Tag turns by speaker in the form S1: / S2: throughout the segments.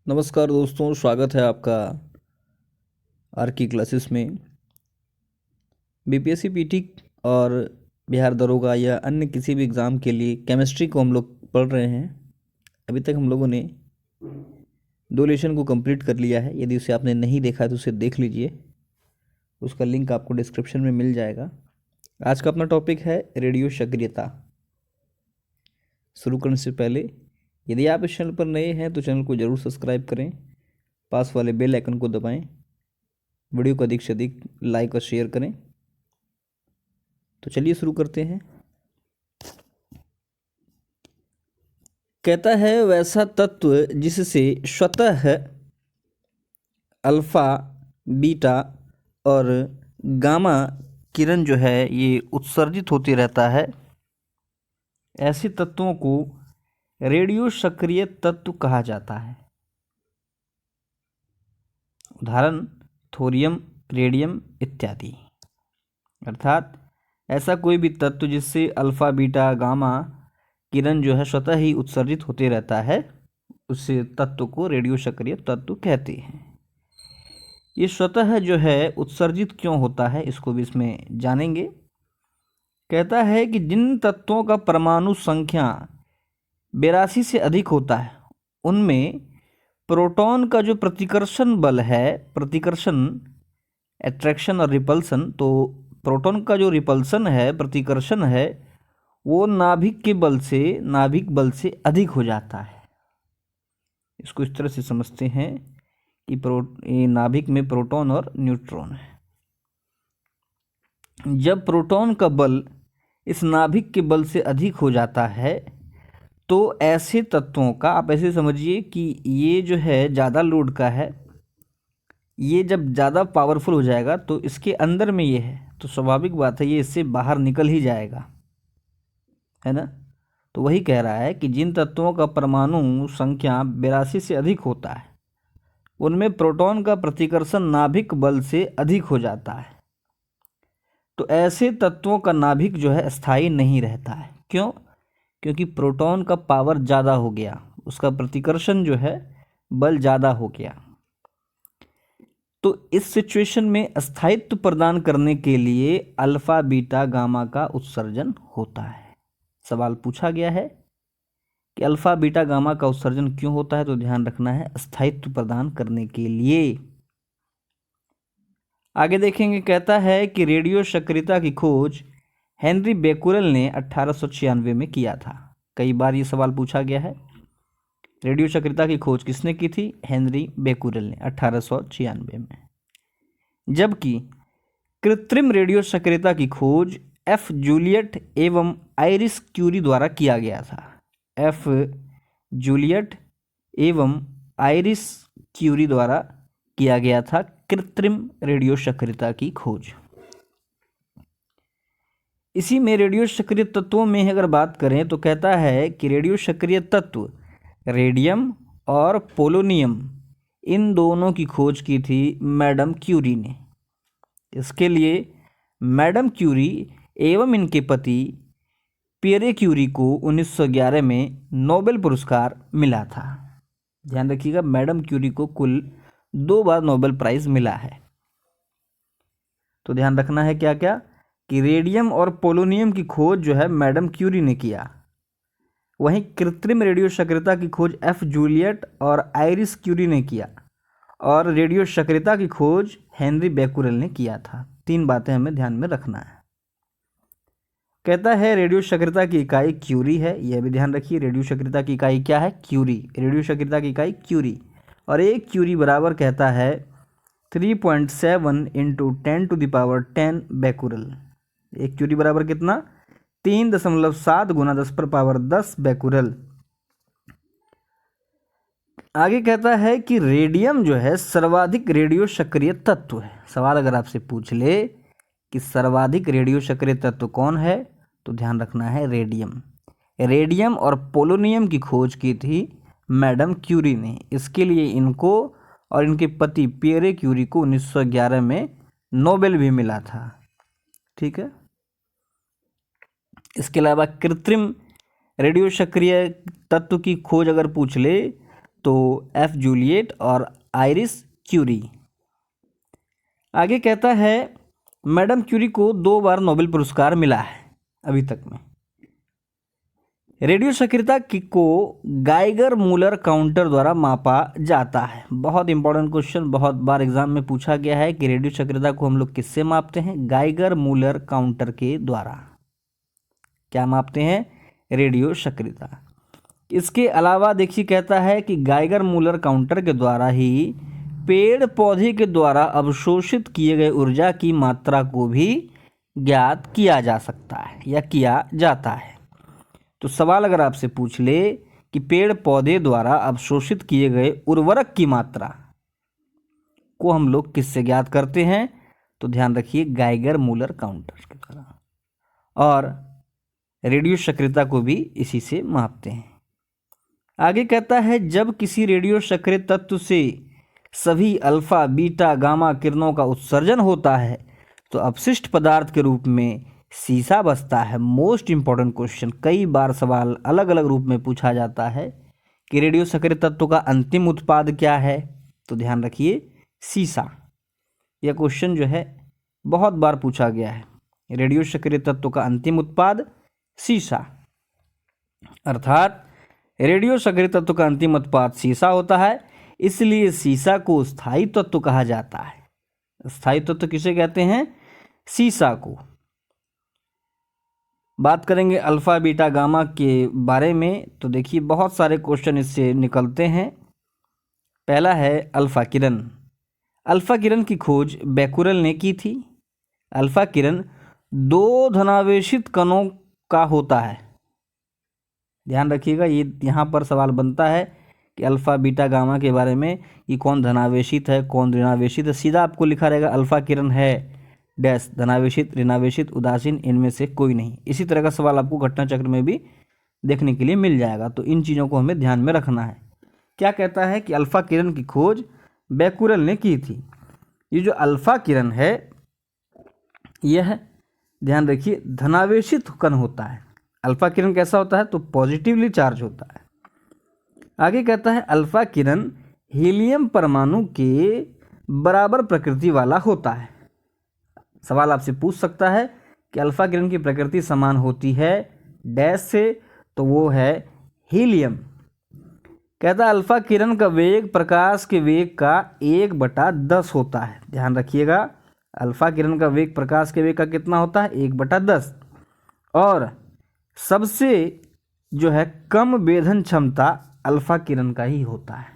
S1: नमस्कार दोस्तों, स्वागत है आपका आर की क्लासेस में। बीपीएससी पीटी और बिहार दरोगा या अन्य किसी भी एग्ज़ाम के लिए केमिस्ट्री को हम लोग पढ़ रहे हैं। अभी तक हम लोगों ने 2 लेसन को कंप्लीट कर लिया है। यदि उसे आपने नहीं देखा है तो उसे देख लीजिए, उसका लिंक आपको डिस्क्रिप्शन में मिल जाएगा। आज का अपना टॉपिक है रेडियो सक्रियता। शुरू करने से पहले यदि आप इस चैनल पर नए हैं तो चैनल को ज़रूर सब्सक्राइब करें, पास वाले बेल आइकन को दबाएं, वीडियो को अधिक से अधिक लाइक और शेयर करें। तो चलिए शुरू करते हैं। कहता है वैसा तत्व जिससे स्वतः अल्फा, बीटा और गामा किरण जो है ये उत्सर्जित होती रहता है, ऐसे तत्वों को रेडियो सक्रिय तत्व कहा जाता है। उदाहरण थोरियम, रेडियम इत्यादि। अर्थात ऐसा कोई भी तत्व जिससे अल्फा, बीटा, गामा किरण जो है स्वतः ही उत्सर्जित होते रहता है, उस तत्व को रेडियो सक्रिय तत्व कहते हैं। ये स्वतः जो है उत्सर्जित क्यों होता है, इसको भी इसमें जानेंगे। कहता है कि जिन तत्वों का परमाणु संख्या 82 से अधिक होता है उनमें प्रोटॉन का जो प्रतिकर्षण बल है, प्रतिकर्षण, एट्रैक्शन और रिपल्सन, तो प्रोटॉन का जो रिपल्सन है, प्रतिकर्षण है, वो नाभिक बल से अधिक हो जाता है। इसको इस तरह से समझते हैं कि ये नाभिक में प्रोटॉन और न्यूट्रॉन है। जब प्रोटॉन का बल इस नाभिक के बल से अधिक हो जाता है तो ऐसे तत्वों का, आप ऐसे समझिए कि ये जो है ज़्यादा लोड का है, ये जब ज़्यादा पावरफुल हो जाएगा तो इसके अंदर में ये है तो स्वाभाविक बात है ये इससे बाहर निकल ही जाएगा, है ना। तो वही कह रहा है कि जिन तत्वों का परमाणु संख्या 82 से अधिक होता है उनमें प्रोटॉन का प्रतिकर्षण नाभिक बल से अधिक हो जाता है। तो ऐसे तत्वों का नाभिक जो है स्थायी नहीं रहता है। क्यों? क्योंकि प्रोटॉन का पावर ज़्यादा हो गया, उसका प्रतिकर्षण जो है बल ज़्यादा हो गया। तो इस सिचुएशन में स्थायित्व प्रदान करने के लिए अल्फा, बीटा, गामा का उत्सर्जन होता है। सवाल पूछा गया है कि अल्फा, बीटा, गामा का उत्सर्जन क्यों होता है, तो ध्यान रखना है स्थायित्व प्रदान करने के लिए। आगे देखेंगे, कहता है कि रेडियो सक्रियता की खोज हेनरी बेकुरेल ने 1896 में किया था। कई बार ये सवाल पूछा गया है, रेडियो सक्रियता की खोज किसने की थी? हेनरी बेकुरेल ने 1896 में। जबकि कृत्रिम रेडियो सक्रियता की खोज एफ जूलियट एवं आइरिस क्यूरी द्वारा किया गया था। एफ जूलियट एवं आइरिस क्यूरी द्वारा किया गया था कृत्रिम रेडियो सक्रियता की खोज। इसी में रेडियो सक्रिय तत्वों में अगर बात करें तो कहता है कि रेडियो सक्रिय तत्व रेडियम और पोलोनियम, इन दोनों की खोज की थी मैडम क्यूरी ने। इसके लिए मैडम क्यूरी एवं इनके पति पियरे क्यूरी को 1911 में नोबेल पुरस्कार मिला था। ध्यान रखिएगा, मैडम क्यूरी को कुल 2 बार नोबेल प्राइज मिला है। तो ध्यान रखना है क्या क्या, कि रेडियम और पोलोनियम की खोज जो है मैडम क्यूरी ने किया, वहीं कृत्रिम रेडियो सक्रियता की खोज एफ जूलियट और आइरिस क्यूरी ने किया, और रेडियो सक्रियता की खोज हेनरी बेकुरेल ने किया था। 3 बातें हमें ध्यान में रखना है। कहता है रेडियो सक्रियता की इकाई क्यूरी है, यह भी ध्यान रखिए। रेडियो सक्रियता की इकाई क्या है? क्यूरी। रेडियो सक्रियता की इकाई क्यूरी, और एक क्यूरी बराबर कहता है 3.7 इंटू 10⁻10 बेकुरेल। एक क्यूरी बराबर कितना? 3.7 गुना 10⁻10 बेकुरेल। आगे कहता है कि रेडियम जो है सर्वाधिक रेडियो सक्रिय तत्व है। सवाल अगर आपसे पूछ ले कि सर्वाधिक रेडियो सक्रिय तत्व कौन है, तो ध्यान रखना है रेडियम। रेडियम और पोलोनियम की खोज की थी मैडम क्यूरी ने। इसके लिए इनको और इनके पति पियरे क्यूरी को 1911 में नोबेल भी मिला था। ठीक है। इसके अलावा कृत्रिम रेडियो सक्रिय तत्व की खोज अगर पूछ ले तो एफ जूलियट और आइरिस क्यूरी। आगे कहता है मैडम क्यूरी को 2 बार नोबेल पुरस्कार मिला है अभी तक में। रेडियो सक्रियता को गाइगर मूलर काउंटर द्वारा मापा जाता है। बहुत इंपॉर्टेंट क्वेश्चन, बहुत बार एग्जाम में पूछा गया है कि रेडियो सक्रियता को हम लोग किससे मापते हैं? गाइगर मूलर काउंटर के द्वारा। क्या मापते हैं? रेडियो सक्रियता। इसके अलावा देखिए कहता है कि गाइगर मूलर काउंटर के द्वारा ही पेड़ पौधे के द्वारा अवशोषित किए गए ऊर्जा की मात्रा को भी ज्ञात किया जा सकता है या किया जाता है। तो सवाल अगर आपसे पूछ ले कि पेड़ पौधे द्वारा अवशोषित किए गए उर्वरक की मात्रा को हम लोग किससे ज्ञात करते हैं? तो ध्यान रखिए गाइगर मूलर काउंटर के द्वारा, और रेडियो सक्रियता को भी इसी से मापते हैं। आगे कहता है जब किसी रेडियो सक्रिय तत्व से सभी अल्फा बीटा गामा किरणों का उत्सर्जन होता है तो अपशिष्ट पदार्थ के रूप में सीसा बचता है। मोस्ट इंपॉर्टेंट क्वेश्चन, कई बार सवाल अलग अलग रूप में पूछा जाता है कि रेडियो सक्रिय तत्व का अंतिम उत्पाद क्या है? तो ध्यान रखिए सीसा। यह क्वेश्चन जो है बहुत बार पूछा गया है। रेडियो सक्रिय तत्व का अंतिम उत्पाद सीसा, अर्थात रेडियो सक्रिय तत्व का अंतिम उत्पाद सीसा होता है, इसलिए सीसा को स्थायी तत्व कहा जाता है। स्थायी तत्व किसे कहते हैं? सीसा को। बात करेंगे अल्फा बीटा गामा के बारे में, तो देखिए बहुत सारे क्वेश्चन इससे निकलते हैं। पहला है अल्फा किरण। अल्फा किरण की खोज बैकुरेल ने की थी। अल्फा किरण 2 धनावेशित कणों का होता है। ध्यान रखिएगा, ये यहाँ पर सवाल बनता है कि अल्फा बीटा गामा के बारे में कि कौन धनावेशित है कौन ऋणावेशित है। सीधा आपको लिखा रहेगा अल्फा किरण है डैश धनावेशित ऋणावेशित उदासीन, इनमें से कोई नहीं। इसी तरह का सवाल आपको घटना चक्र में भी देखने के लिए मिल जाएगा। तो इन चीज़ों को हमें ध्यान में रखना है। क्या कहता है कि अल्फा किरण की खोज बैकुरेल ने की थी। ये जो अल्फा किरण है यह ध्यान रखिए धनावेशित कण होता है। अल्फा किरण कैसा होता है? तो पॉजिटिवली चार्ज होता है। आगे कहता है अल्फा किरण हीलियम परमाणु के बराबर प्रकृति वाला होता है। सवाल आपसे पूछ सकता है कि अल्फा किरण की प्रकृति समान होती है डैश से, तो वो है हीलियम। कहता है अल्फा किरण का वेग प्रकाश के वेग का 1/10 होता है। ध्यान रखिएगा, अल्फा किरण का वेग प्रकाश के वेग का कितना होता है? 1/10। और सबसे जो है कम वेधन क्षमता अल्फा किरण का ही होता है।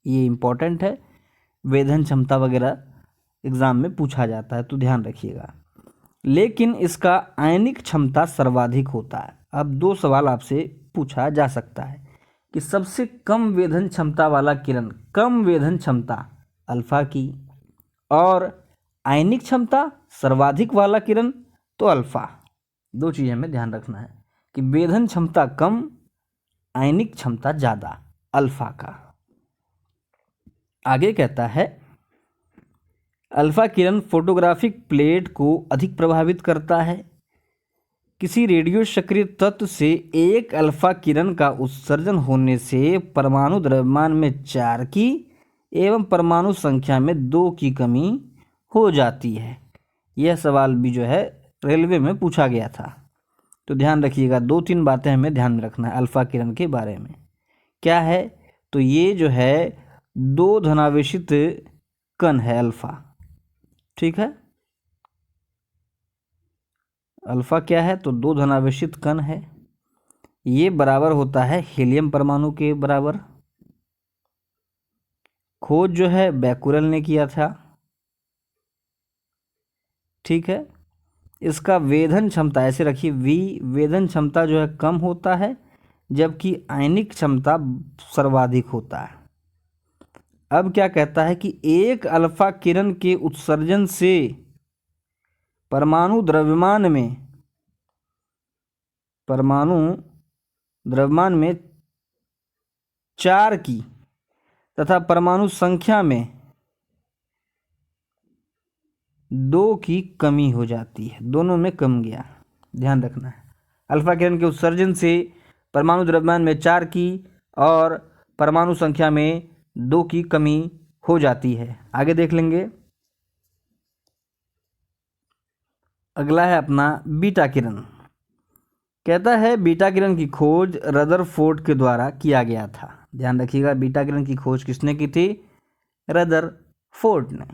S1: ये इम्पोर्टेंट है, वेधन क्षमता वगैरह एग्जाम में पूछा जाता है, तो ध्यान रखिएगा। लेकिन इसका आयनिक क्षमता सर्वाधिक होता है। अब 2 सवाल आपसे पूछा जा सकता है कि सबसे कम वेधन क्षमता वाला किरण, कम वेधन क्षमता अल्फा की, और आयनिक क्षमता सर्वाधिक वाला किरण तो अल्फा। 2 चीज़ें हमें ध्यान रखना है कि वेधन क्षमता कम, आयनिक क्षमता ज़्यादा अल्फा का। आगे कहता है अल्फा किरण फोटोग्राफिक प्लेट को अधिक प्रभावित करता है। किसी रेडियो सक्रिय तत्व से एक अल्फा किरण का उत्सर्जन होने से परमाणु द्रव्यमान में 4 की एवं परमाणु संख्या में 2 की कमी हो जाती है। यह सवाल भी जो है रेलवे में पूछा गया था। तो ध्यान रखिएगा, 2-3 बातें हमें ध्यान में रखना है अल्फा किरण के बारे में। क्या है? तो ये जो है 2 धनावेशित कण है अल्फा। ठीक है, अल्फा क्या है? तो 2 धनावेशित कण है। ये बराबर होता है हीलियम परमाणु के बराबर। खोज जो है बैकुरेल ने किया था। ठीक है, इसका वेधन क्षमता ऐसे रखिए वी, वेधन क्षमता जो है कम होता है जबकि आयनिक क्षमता सर्वाधिक होता है। अब क्या कहता है कि एक अल्फा किरण के उत्सर्जन से परमाणु द्रव्यमान में 4 की तथा परमाणु संख्या में 2 की कमी हो जाती है। दोनों में कम गया, ध्यान रखना है। अल्फा किरण के उत्सर्जन से परमाणु द्रव्यमान में 4 की और परमाणु संख्या में 2 की कमी हो जाती है। आगे देख लेंगे। अगला है अपना बीटा किरण। कहता है बीटा किरण की खोज रदरफोर्ड के द्वारा किया गया था। ध्यान रखिएगा, बीटा किरण की खोज किसने की थी? रदरफोर्ड ने।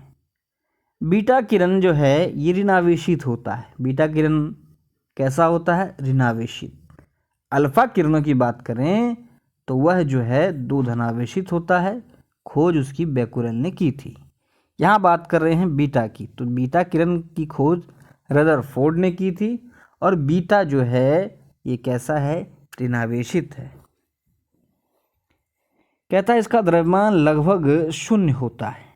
S1: बीटा किरण जो है ये ऋणावेशित होता है। बीटा किरण कैसा होता है? ऋणावेशित। अल्फा किरणों की बात करें तो वह जो है 2 धनावेशित होता है। खोज उसकी बैकुरेल ने की थी। यहाँ बात कर रहे हैं बीटा की, तो बीटा किरण की खोज रदरफोर्ड ने की थी और बीटा जो है ये कैसा है? ऋणावेशित है। कहता है इसका द्रव्यमान लगभग 0 होता है।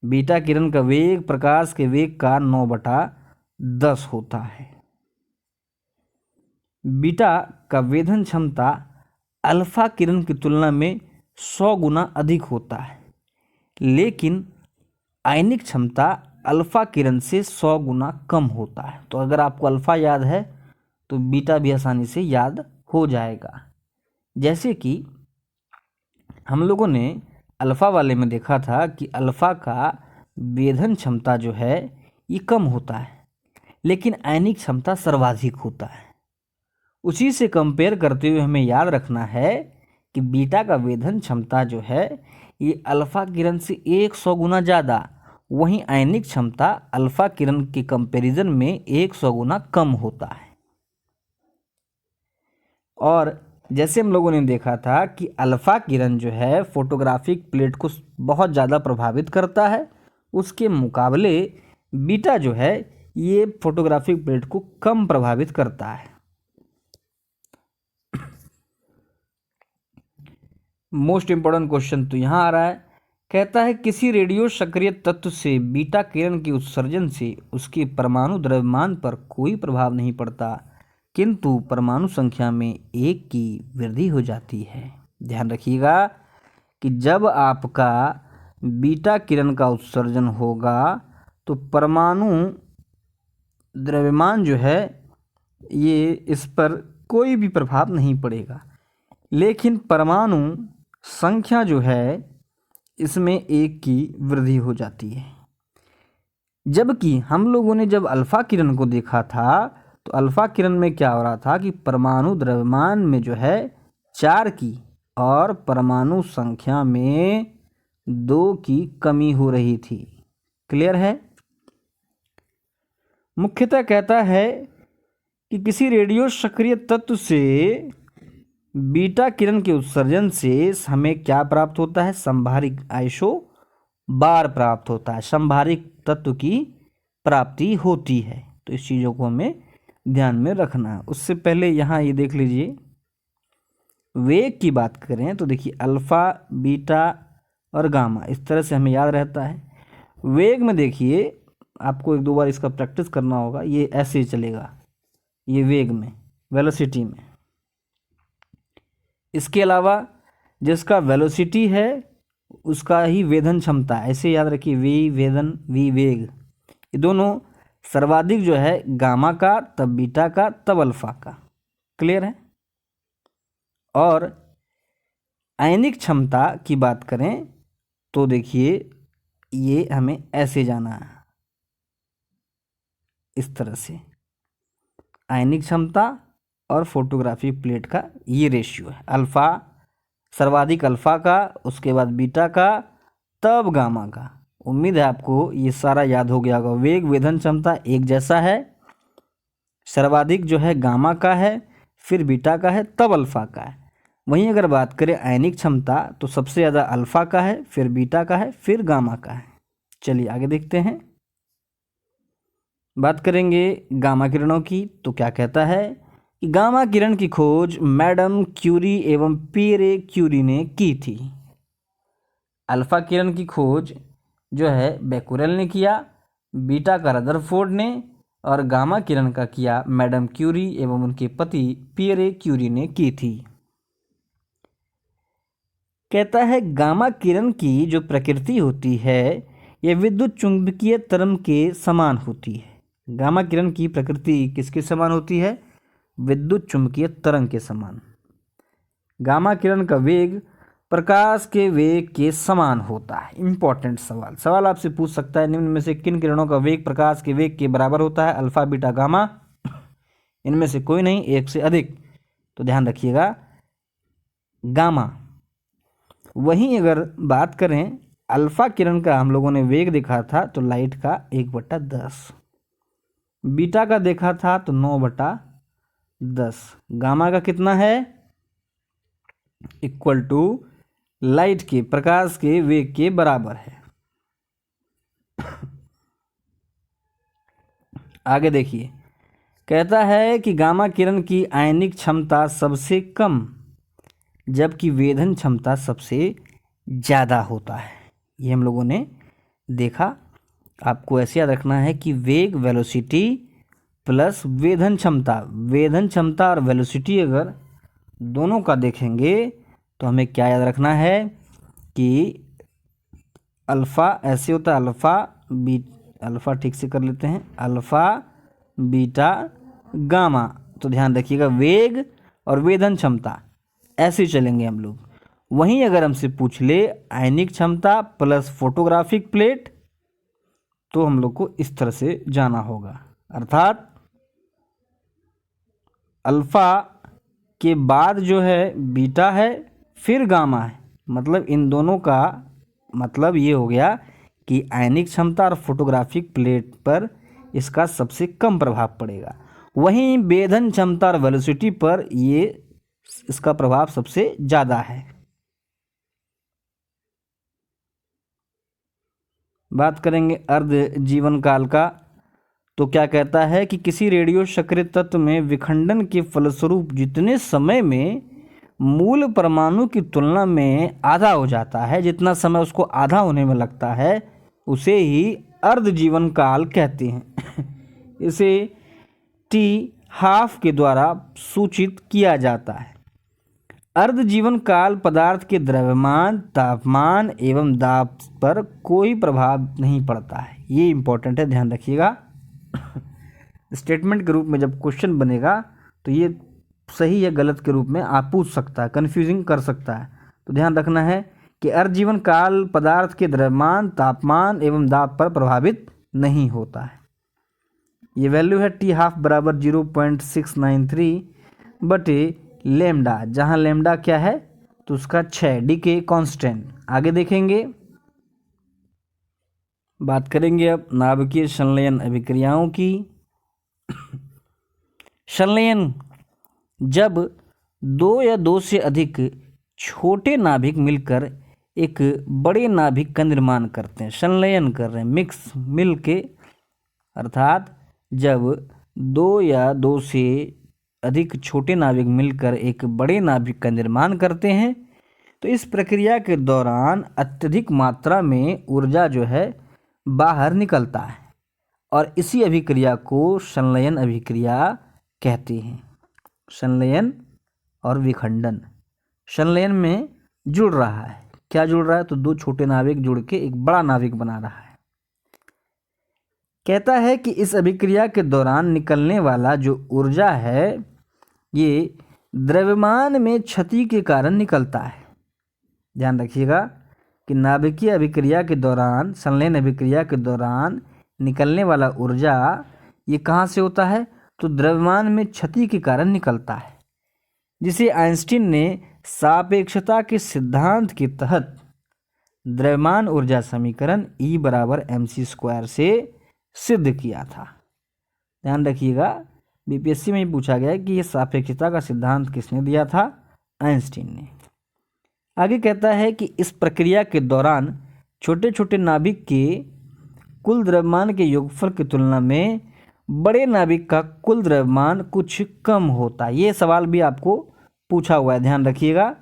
S1: बीटा किरण का वेग प्रकाश के वेग का 9/10 होता है। बीटा का वेधन क्षमता अल्फा किरण की तुलना में 100 गुना अधिक होता है, लेकिन आयनिक क्षमता अल्फा किरण से 100 गुना कम होता है। तो अगर आपको अल्फा याद है तो बीटा भी आसानी से याद हो जाएगा। जैसे कि हम लोगों ने अल्फा वाले में देखा था कि अल्फा का वेधन क्षमता जो है ये कम होता है, लेकिन आयनिक क्षमता सर्वाधिक होता है। उसी से कंपेयर करते हुए हमें याद रखना है कि बीटा का वेधन क्षमता जो है ये अल्फा किरण से 100 गुना ज़्यादा, वहीं आयनिक क्षमता अल्फा किरण के कंपैरिजन में 100 गुना कम होता है। और जैसे हम लोगों ने देखा था कि अल्फा किरण जो है फोटोग्राफिक प्लेट को बहुत ज़्यादा प्रभावित करता है, उसके मुकाबले बीटा जो है ये फोटोग्राफिक प्लेट को कम प्रभावित करता है। मोस्ट इंपॉर्टेंट क्वेश्चन तो यहाँ आ रहा है। कहता है किसी रेडियो सक्रिय तत्व से बीटा किरण के उत्सर्जन से उसके परमाणु द्रव्यमान पर कोई प्रभाव नहीं पड़ता, किंतु परमाणु संख्या में 1 की वृद्धि हो जाती है। ध्यान रखिएगा कि जब आपका बीटा किरण का उत्सर्जन होगा तो परमाणु द्रव्यमान जो है ये इस पर कोई भी प्रभाव नहीं पड़ेगा, लेकिन परमाणु संख्या जो है इसमें 1 की वृद्धि हो जाती है। जबकि हम लोगों ने जब अल्फा किरण को देखा था तो अल्फा किरण में क्या हो रहा था कि परमाणु द्रव्यमान में जो है 4 की और परमाणु संख्या में 2 की कमी हो रही थी। क्लियर है? मुख्यतः कहता है कि किसी रेडियो सक्रिय तत्व से बीटा किरण के उत्सर्जन से हमें क्या प्राप्त होता है? संभारिक आइसोबार प्राप्त होता है। संभारिक तत्व की प्राप्ति होती है। तो इस चीज़ों को हमें ध्यान में रखना है। उससे पहले यहाँ ये देख लीजिए, वेग की बात करें तो देखिए अल्फा, बीटा और गामा इस तरह से हमें याद रहता है। वेग में देखिए आपको 1-2 बार इसका प्रैक्टिस करना होगा। ये ऐसे ही चलेगा, ये वेग में, वेलोसिटी में। इसके अलावा जिसका वेलोसिटी है उसका ही वेधन क्षमता, ऐसे याद रखिए, वी वेधन वी वेग, ये दोनों सर्वाधिक जो है गामा का, तब बीटा का, तब अल्फा का। क्लियर है? और आयनिक क्षमता की बात करें तो देखिए ये हमें ऐसे जाना है, इस तरह से आयनिक क्षमता और फोटोग्राफी प्लेट का ये रेशियो है। अल्फा सर्वाधिक अल्फा का, उसके बाद बीटा का, तब गामा का। उम्मीद है आपको ये सारा याद हो गया होगा। वेग वेधन क्षमता एक जैसा है, सर्वाधिक जो है गामा का है, फिर बीटा का है, तब अल्फा का है। वहीं अगर बात करें आयनिक क्षमता तो सबसे ज़्यादा अल्फा का है, फिर बीटा का है, फिर गामा का है। चलिए आगे देखते हैं। बात करेंगे गामा किरणों की तो क्या कहता है कि गामा किरण की खोज मैडम क्यूरी एवं पियरे क्यूरी ने की थी। अल्फा किरण की खोज जो है बैकुरेल ने किया, बीटा का रदरफोर्ड ने, और गामा किरण का किया मैडम क्यूरी एवं उनके पति पियरे क्यूरी ने की थी। कहता है गामा किरण की जो प्रकृति होती है यह विद्युत चुंबकीय तरंग के समान होती है। गामा किरण की प्रकृति किसके समान होती है? विद्युत चुंबकीय तरंग के समान। गामा किरण का वेग प्रकाश के वेग के समान होता है। इंपॉर्टेंट सवाल आपसे पूछ सकता है, निम्न में से किन किरणों का वेग प्रकाश के वेग के बराबर होता है? Alpha, beta, gamma. इनमें से कोई नहीं, एक से अधिक। तो ध्यान रखिएगा गामा। वहीं अगर बात करें अल्फा किरण का, हम लोगों ने वेग देखा था तो लाइट का 1/10, बीटा का देखा था तो 9/10, गामा का कितना है? इक्वल टू लाइट के, प्रकाश के वेग के बराबर है। आगे देखिए, कहता है कि गामा किरण की आयनिक क्षमता सबसे कम जबकि वेधन क्षमता सबसे ज़्यादा होता है। ये हम लोगों ने देखा। आपको ऐसे याद रखना है कि वेग वेलोसिटी प्लस वेधन क्षमता और वेलोसिटी अगर दोनों का देखेंगे तो हमें क्या याद रखना है कि अल्फ़ा ऐसे होता है, अल्फ़ा ठीक से कर लेते हैं, अल्फ़ा, बीटा, गामा। तो ध्यान रखिएगा वेग और वेधन क्षमता ऐसे चलेंगे हम लोग। वहीं अगर हमसे पूछ ले आयनिक क्षमता प्लस फोटोग्राफिक प्लेट, तो हम लोग को इस तरह से जाना होगा, अर्थात अल्फ़ा के बाद जो है बीटा है, फिर गामा है। मतलब इन दोनों का मतलब ये हो गया कि आयनिक क्षमता और फोटोग्राफिक प्लेट पर इसका सबसे कम प्रभाव पड़ेगा। वहीं वेधन क्षमता और वेलोसिटी पर ये इसका प्रभाव सबसे ज़्यादा है। बात करेंगे अर्ध जीवन काल का, तो क्या कहता है कि किसी रेडियो सक्रिय तत्व में विखंडन के फलस्वरूप जितने समय में मूल परमाणु की तुलना में आधा हो जाता है, जितना समय उसको आधा होने में लगता है, उसे ही अर्ध जीवन काल कहते हैं। इसे T½ के द्वारा सूचित किया जाता है। अर्ध जीवन काल पदार्थ के द्रव्यमान, तापमान एवं दाब पर कोई प्रभाव नहीं पड़ता है। ये इंपॉर्टेंट है, ध्यान रखिएगा। स्टेटमेंट के रूप में जब क्वेश्चन बनेगा तो ये सही या गलत के रूप में आप पूछ सकता है, कन्फ्यूजिंग कर सकता है। तो ध्यान रखना है कि अर्ध जीवन काल पदार्थ के द्रव्यमान, तापमान एवं दाब पर प्रभावित नहीं होता है। ये वैल्यू है T½ बराबर 0.693 बटे लेमडा, जहाँ लेमडा क्या है तो उसका 6 डीके कांस्टेंट। आगे देखेंगे, बात करेंगे अब नाभिकीय संलयन अभिक्रियाओं की। संलयन जब दो या दो से अधिक छोटे नाभिक मिलकर एक बड़े नाभिक का निर्माण करते हैं, संलयन कर रहे हैं, मिक्स मिल के, अर्थात जब दो या दो से अधिक छोटे नाभिक मिलकर एक बड़े नाभिक का निर्माण करते हैं, तो इस प्रक्रिया के दौरान अत्यधिक मात्रा में ऊर्जा जो है बाहर निकलता है और इसी अभिक्रिया को संलयन अभिक्रिया कहते हैं। संलयन और विखंडन, संलयन में जुड़ रहा है, क्या जुड़ रहा है तो दो छोटे नाभिक जुड़ के एक बड़ा नाभिक बना रहा है। कहता है कि इस अभिक्रिया के दौरान निकलने वाला जो ऊर्जा है ये द्रव्यमान में क्षति के कारण निकलता है। ध्यान रखिएगा कि नाभिकीय अभिक्रिया के दौरान, संलयन अभिक्रिया के दौरान निकलने वाला ऊर्जा ये कहाँ से होता है तो द्रव्यमान में क्षति के कारण निकलता है, जिसे आइंस्टीन ने सापेक्षता के सिद्धांत के तहत द्रव्यमान ऊर्जा समीकरण E बराबर mc² से सिद्ध किया था। ध्यान रखिएगा, बीपीएससी में ही पूछा गया है कि यह सापेक्षता का सिद्धांत किसने दिया था? आइंस्टीन ने। आगे कहता है कि इस प्रक्रिया के दौरान छोटे छोटे नाभिक के कुल द्रव्यमान के योगफल की तुलना में बड़े नाभिक का कुल द्रव्यमान कुछ कम होता है। ये सवाल भी आपको पूछा हुआ है, ध्यान रखिएगा।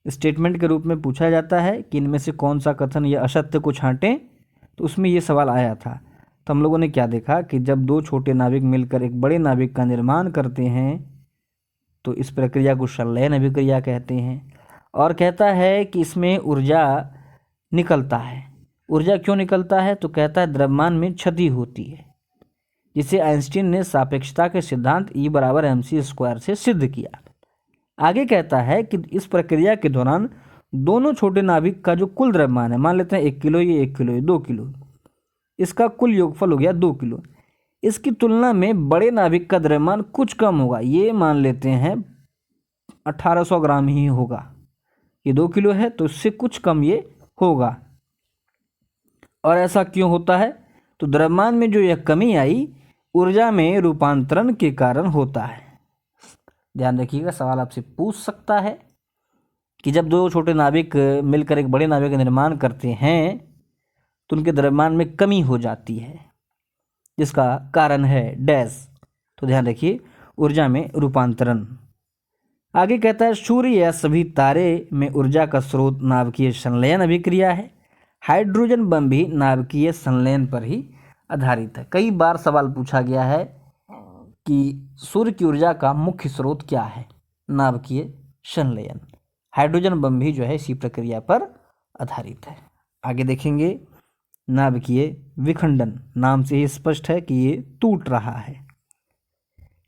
S1: स्टेटमेंट के रूप में पूछा जाता है कि इनमें से कौन सा कथन या असत्य को छांटें, तो उसमें ये सवाल आया था। तो हम लोगों ने क्या देखा कि जब दो छोटे नाभिक मिलकर एक बड़े नाभिक का निर्माण करते हैं तो इस प्रक्रिया को संलयन अभिक्रिया कहते हैं। और कहता है कि इसमें ऊर्जा निकलता है। ऊर्जा क्यों निकलता है तो कहता है द्रव्यमान में क्षति होती है, जिसे आइंस्टीन ने सापेक्षता के सिद्धांत E बराबर mc² से सिद्ध किया। आगे कहता है कि इस प्रक्रिया के दौरान दोनों छोटे नाभिक का जो कुल द्रव्यमान है, मान लेते हैं 1 किलो, ये 1 किलो, ये 2 किलो, इसका कुल योगफल हो गया 2 किलो। इसकी तुलना में बड़े नाभिक का द्रव्यमान कुछ कम होगा, ये मान लेते हैं 1800 ग्राम ही होगा। ये 2 किलो है तो इससे कुछ कम ये होगा। और ऐसा क्यों होता है? तो द्रव्यमान में जो यह कमी आई ऊर्जा में रूपांतरण के कारण होता है। ध्यान रखिएगा, सवाल आपसे पूछ सकता है कि जब दो छोटे नाभिक मिलकर एक बड़े नाभिक का निर्माण करते हैं तो उनके द्रव्यमान में कमी हो जाती है, जिसका कारण है डैश। तो ध्यान रखिए, ऊर्जा में रूपांतरण। आगे कहता है सूर्य या सभी तारे में ऊर्जा का स्रोत नाभिकीय संलयन अभिक्रिया है। हाइड्रोजन बम भी नाभिकीय संलयन पर ही आधारित है। कई बार सवाल पूछा गया है कि सूर्य की ऊर्जा का मुख्य स्रोत क्या है? नाभिकीय संलयन। हाइड्रोजन बम भी जो है इसी प्रक्रिया पर आधारित है। आगे देखेंगे नाभिकीय विखंडन। नाम से ही स्पष्ट है कि ये टूट रहा है।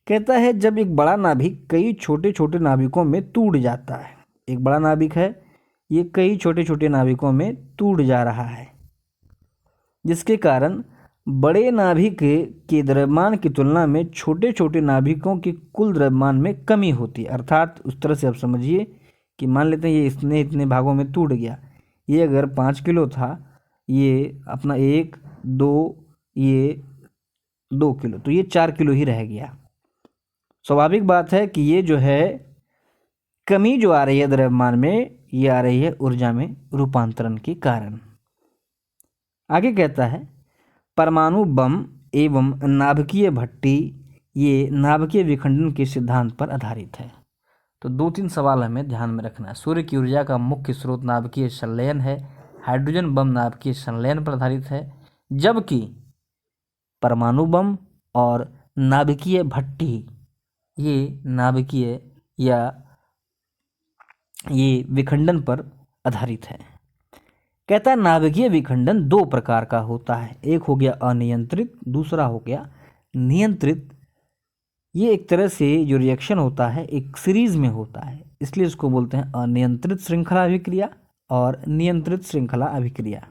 S1: कहता है जब एक बड़ा नाभिक कई छोटे छोटे नाभिकों में टूट जाता है। एक बड़ा नाभिक है, ये कई छोटे छोटे नाभिकों में टूट जा रहा है, जिसके कारण बड़े नाभिक के द्रव्यमान की तुलना में छोटे छोटे नाभिकों के कुल द्रव्यमान में कमी होती है। अर्थात उस तरह से आप समझिए कि मान लेते हैं ये इतने इतने भागों में टूट गया। ये अगर 5 किलो था, ये अपना 1, 2, ये 2 किलो, तो ये 4 किलो ही रह गया। स्वाभाविक बात है कि ये जो है कमी जो आ रही है द्रव्यमान में, ये आ रही है ऊर्जा में रूपांतरण के कारण। आगे कहता है परमाणु बम एवं नाभिकीय भट्टी ये नाभिकीय विखंडन के सिद्धांत पर आधारित है। तो 2-3 सवाल हमें ध्यान में रखना है। सूर्य की ऊर्जा का मुख्य स्रोत नाभिकीय संलयन है। हाइड्रोजन बम नाभिकीय संलयन पर आधारित है, जबकि परमाणु बम और नाभिकीय भट्टी ये नाभिकीय या ये विखंडन पर आधारित है। कहता है नाभिकीय विखंडन 2 प्रकार का होता है। एक हो गया अनियंत्रित, दूसरा हो गया नियंत्रित। ये एक तरह से जो रिएक्शन होता है एक सीरीज में होता है, इसलिए इसको बोलते हैं अनियंत्रित श्रृंखला अभिक्रिया और नियंत्रित श्रृंखला अभिक्रिया।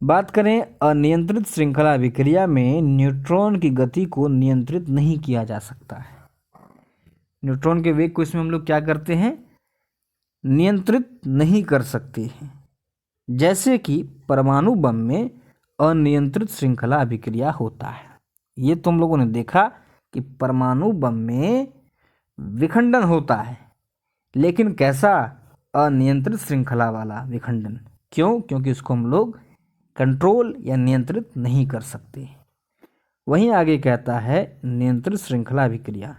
S1: बात करें अनियंत्रित श्रृंखला अभिक्रिया में न्यूट्रॉन की गति को नियंत्रित नहीं किया जा सकता है। न्यूट्रॉन के वेग को इसमें हम लोग क्या करते हैं? नियंत्रित नहीं कर सकते हैं। जैसे कि परमाणु बम में अनियंत्रित श्रृंखला अभिक्रिया होता है। ये तुम लोगों ने देखा कि परमाणु बम में विखंडन होता है, लेकिन कैसा? अनियंत्रित श्रृंखला वाला विखंडन। क्यों? क्योंकि इसको हम लोग कंट्रोल या नियंत्रित नहीं कर सकते। वहीं आगे कहता है नियंत्रित श्रृंखला अभिक्रिया,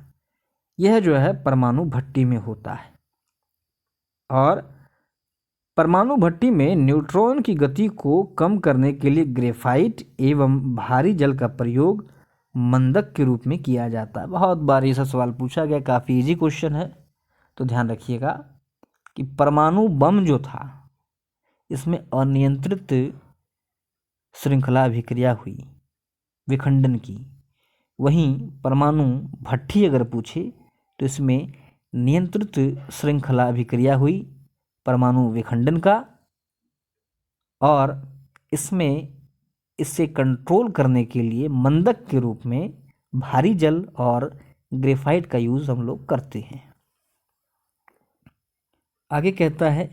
S1: यह जो है परमाणु भट्टी में होता है। और परमाणु भट्टी में न्यूट्रॉन की गति को कम करने के लिए ग्रेफाइट एवं भारी जल का प्रयोग मंदक के रूप में किया जाता है। बहुत बार ये सवाल पूछा गया, काफ़ी इजी क्वेश्चन है। तो ध्यान रखिएगा कि परमाणु बम जो था इसमें अनियंत्रित श्रृंखला अभिक्रिया हुई विखंडन की। वहीं परमाणु भट्टी अगर पूछे तो इसमें नियंत्रित श्रृंखला अभिक्रिया हुई परमाणु विखंडन का, और इसमें इसे कंट्रोल करने के लिए मंदक के रूप में भारी जल और ग्रेफाइट का यूज़ हम लोग करते हैं। आगे कहता है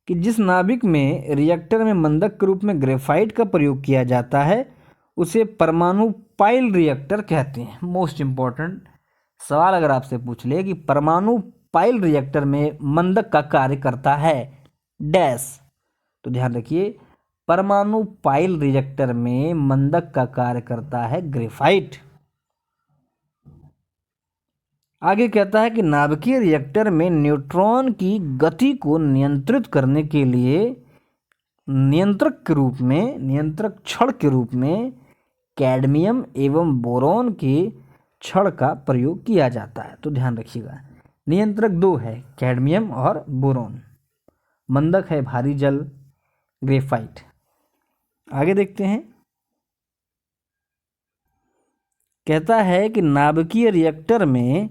S1: कि जिस नाभिक में रिएक्टर में मंदक के रूप में ग्रेफाइट का प्रयोग किया जाता है उसे परमाणु पाइल रिएक्टर कहते हैं। मोस्ट इम्पॉर्टेंट सवाल अगर आपसे पूछ ले कि परमाणु पाइल रिएक्टर में मंदक का कार्य करता है डैश, तो ध्यान रखिए परमाणु पाइल रिएक्टर में मंदक का कार्य करता है ग्रेफाइट। आगे कहता है कि नाभिकीय रिएक्टर में न्यूट्रॉन की गति को नियंत्रित करने के लिए नियंत्रक क्षण के रूप में कैडमियम एवं बोरॉन के क्षण का प्रयोग किया जाता है। तो ध्यान रखिएगा नियंत्रक 2 है, कैडमियम और बोरॉन। मंदक है भारी जल ग्रेफाइट। आगे देखते हैं, कहता है कि नाभिकीय रिएक्टर में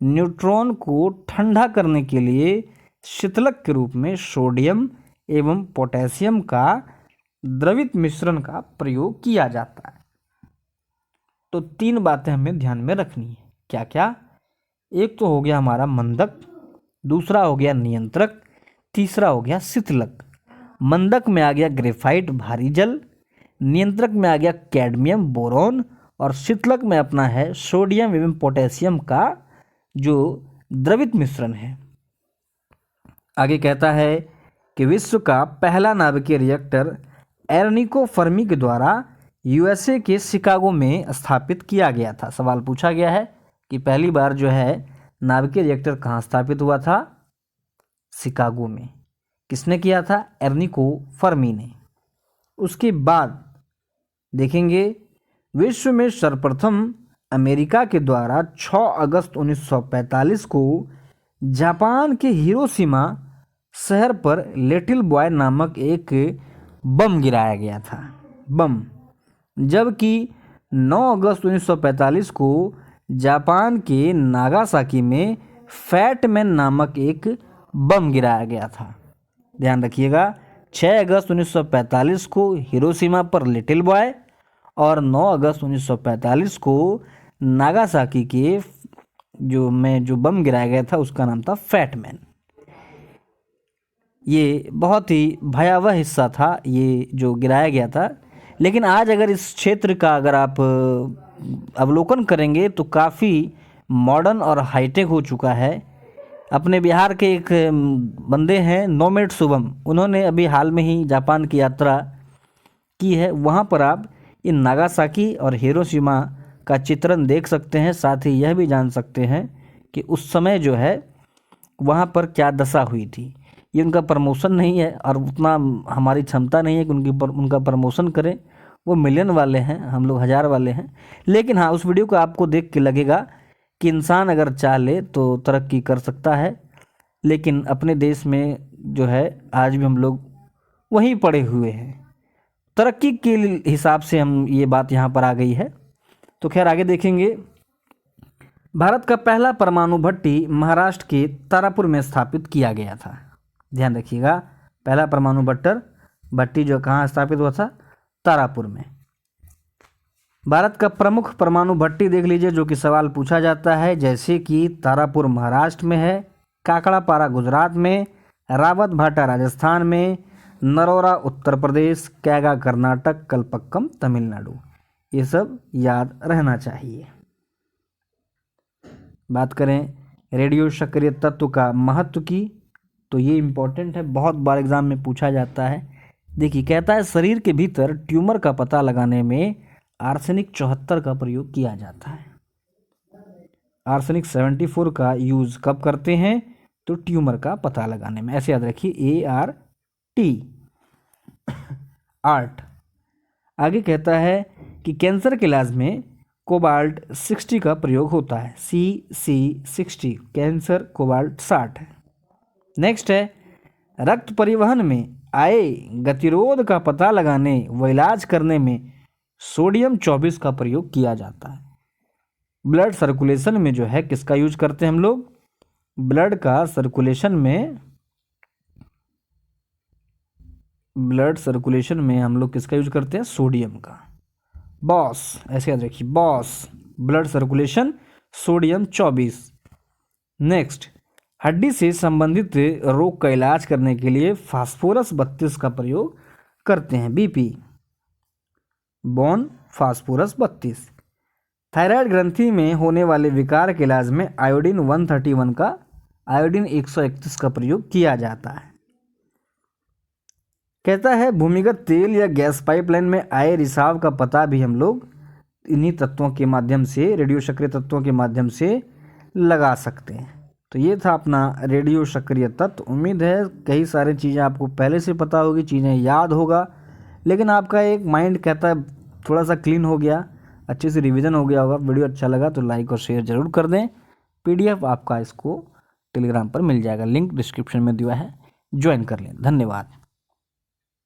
S1: न्यूट्रॉन को ठंडा करने के लिए शीतलक के रूप में सोडियम एवं पोटेशियम का द्रवित मिश्रण का प्रयोग किया जाता है। तो 3 बातें हमें ध्यान में रखनी है। क्या क्या? एक तो हो गया हमारा मंदक, दूसरा हो गया नियंत्रक, तीसरा हो गया शीतलक। मंदक में आ गया ग्रेफाइट भारी जल, नियंत्रक में आ गया कैडमियम बोरॉन, और शीतलक में अपना है सोडियम एवं पोटेशियम का जो द्रवित मिश्रण है। आगे कहता है कि विश्व का पहला नाभिकीय रिएक्टर एर्निको फर्मी के द्वारा यूएसए के शिकागो में स्थापित किया गया था। सवाल पूछा गया है कि पहली बार जो है नाभिकीय रिएक्टर कहाँ स्थापित हुआ था? शिकागो में। किसने किया था? एर्निको फर्मी ने। उसके बाद देखेंगे विश्व में सर्वप्रथम अमेरिका के द्वारा 6 अगस्त 1945 को जापान के हिरोशिमा शहर पर लिटिल बॉय नामक एक बम गिराया गया था। बम। जबकि 9 अगस्त 1945 को जापान के नागासाकी में फैट मैन नामक एक बम गिराया गया था। ध्यान रखिएगा, 6 अगस्त 1945 को हिरोशिमा पर लिटिल बॉय और 9 अगस्त 1945 को नागासाकी के जो बम गिराया गया था उसका नाम था फैट मैन। ये बहुत ही भयावह हिस्सा था ये जो गिराया गया था। लेकिन आज अगर इस क्षेत्र का अगर आप अवलोकन करेंगे तो काफ़ी मॉडर्न और हाईटेक हो चुका है। अपने बिहार के एक बंदे हैं नोमेड शुभम, उन्होंने अभी हाल में ही जापान की यात्रा की है। वहाँ पर आप इन नागासाकी और हिरोशिमा का चित्रण देख सकते हैं। साथ ही यह भी जान सकते हैं कि उस समय जो है वहाँ पर क्या दशा हुई थी। ये उनका प्रमोशन नहीं है और उतना हमारी क्षमता नहीं है कि उनका प्रमोशन करें। वो मिलियन वाले हैं, हम लोग 1000 वाले हैं। लेकिन हाँ, उस वीडियो को आपको देख के लगेगा कि इंसान अगर चाह ले तो तरक्की कर सकता है। लेकिन अपने देश में जो है आज भी हम लोग वहीं पड़े हुए हैं। तरक्की के हिसाब से हम ये बात यहाँ पर आ गई है। तो खैर आगे देखेंगे। भारत का पहला परमाणु भट्टी महाराष्ट्र के तारापुर में स्थापित किया गया था। ध्यान रखिएगा, पहला परमाणु भट्टी जो कहाँ स्थापित हुआ था? तारापुर में। भारत का प्रमुख परमाणु भट्टी देख लीजिए जो कि सवाल पूछा जाता है, जैसे कि तारापुर महाराष्ट्र में है, काकड़ापारा गुजरात में, रावत भाटा राजस्थान में, नरोरा उत्तर प्रदेश, कैगा कर्नाटक, कलपक्कम तमिलनाडु। ये सब याद रहना चाहिए। बात करें रेडियो सक्रिय तत्व का महत्व की, तो ये इम्पोर्टेंट है, बहुत बार एग्जाम में पूछा जाता है। देखिए, कहता है शरीर के भीतर ट्यूमर का पता लगाने में आर्सेनिक 74 का प्रयोग किया जाता है। आर्सेनिक 74 का यूज कब करते हैं? तो ट्यूमर का पता लगाने में। ऐसे याद रखिए, ART। आर्ट। आगे कहता है कि कैंसर के इलाज में कोबाल्ट 60 का प्रयोग होता है। CC60। कैंसर कोबाल्ट 60 है। नेक्स्ट है रक्त परिवहन में आए गतिरोध का पता लगाने व इलाज करने में सोडियम 24 का प्रयोग किया जाता है। ब्लड सर्कुलेशन में जो है किसका यूज करते हैं हम लोग? ब्लड सर्कुलेशन में हम लोग किसका यूज करते हैं? सोडियम का। बॉस, ऐसे याद रखिए, boss blood circulation sodium 24। Next, हड्डी से संबंधित रोग का इलाज करने के लिए फास्फोरस 32 का प्रयोग करते हैं। BP bone phosphorus 32। थायराइड ग्रंथि में होने वाले विकार के इलाज में आयोडीन 131 का, आयोडीन 131 का प्रयोग किया जाता है। कहता है भूमिगत तेल या गैस पाइपलाइन में आए रिसाव का पता भी हम लोग इन्हीं तत्वों के माध्यम से, रेडियो सक्रिय तत्वों के माध्यम से लगा सकते हैं। तो ये था अपना रेडियो सक्रिय तत्व। उम्मीद है कई सारी चीज़ें आपको पहले से पता होगी, चीज़ें याद होगा, लेकिन आपका एक माइंड कहता है थोड़ा सा क्लीन हो गया, अच्छे से रिवीजन हो गया होगा। वीडियो अच्छा लगा तो लाइक और शेयर ज़रूर कर दें। PDF आपका इसको टेलीग्राम पर मिल जाएगा, लिंक डिस्क्रिप्शन में दिया है, ज्वाइन कर लें। धन्यवाद।